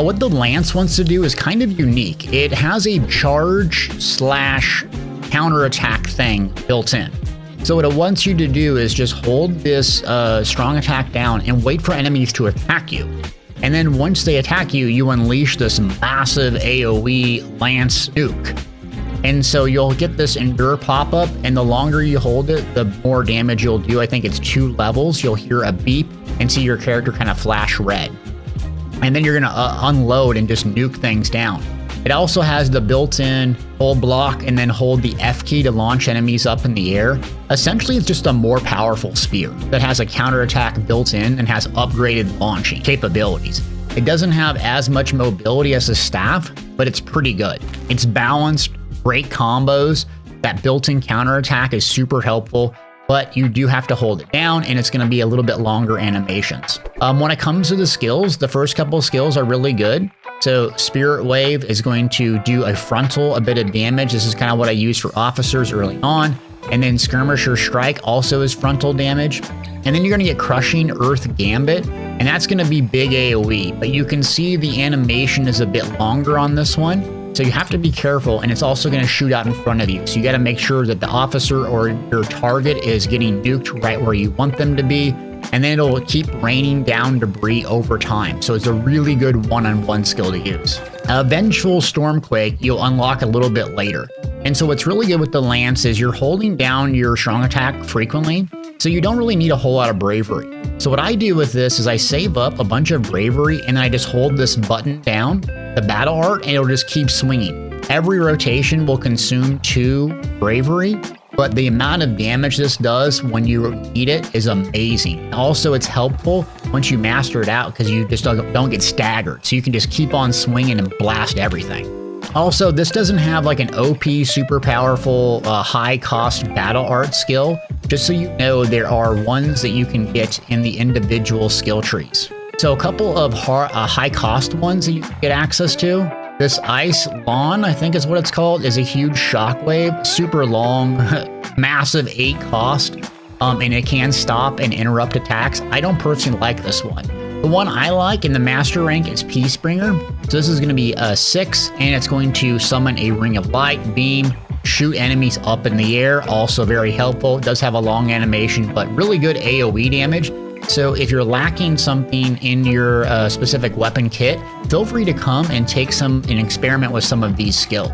Now what the lance wants to do is kind of unique. It has a charge slash counterattack thing built in. So what it wants you to do is just hold this strong attack down and wait for enemies to attack you. And then once they attack you, you unleash this massive AoE lance nuke. And so you'll get this endure pop-up, and the longer you hold it, the more damage you'll do. I think it's 2 levels. You'll hear a beep and see your character kind of flash red. And then you're going to unload and just nuke things down. It also has the built-in hold block and then hold the F key to launch enemies up in the air. Essentially, it's just a more powerful spear that has a counterattack built in and has upgraded launching capabilities. It doesn't have as much mobility as a staff, but it's pretty good. It's balanced, great combos. That built-in counterattack is super helpful, but you do have to hold it down, and it's going to be a little bit longer animations. When it comes to the skills, the first couple of skills are really good. So Spirit Wave is going to do a frontal, a bit of damage. This is kind of what I use for officers early on. And then Skirmisher Strike also is frontal damage. And then you're going to get Crushing Earth Gambit, and that's going to be big AoE. But you can see the animation is a bit longer on this one. So you have to be careful, and it's also going to shoot out in front of you. So you got to make sure that the officer or your target is getting nuked right where you want them to be. And then it'll keep raining down debris over time. So it's a really good one-on-one skill to use. Vengeful Stormquake, you'll unlock a little bit later. And so what's really good with the lance is you're holding down your strong attack frequently, so you don't really need a whole lot of bravery. So what I do with this is I save up a bunch of bravery, and then I just hold this button down, the battle art, and it'll just keep swinging. Every rotation will consume 2 bravery, but the amount of damage this does when you need it is amazing. Also, it's helpful once you master it out because you just don't get staggered. So you can just keep on swinging and blast everything. Also, this doesn't have like an OP, super powerful, high-cost battle art skill. Just so you know, there are ones that you can get in the individual skill trees. So a couple of high-cost ones that you can get access to. This Ice Lawn, I think is what it's called, is a huge shockwave, super long, massive 8 cost, and it can stop and interrupt attacks. I don't personally like this one. The one I like in the master rank is Peacebringer. So this is going to be a 6, and it's going to summon a Ring of Light, beam, shoot enemies up in the air. Also very helpful. It does have a long animation, but really good AoE damage. So if you're lacking something in your specific weapon kit, feel free to come and take and experiment with some of these skills.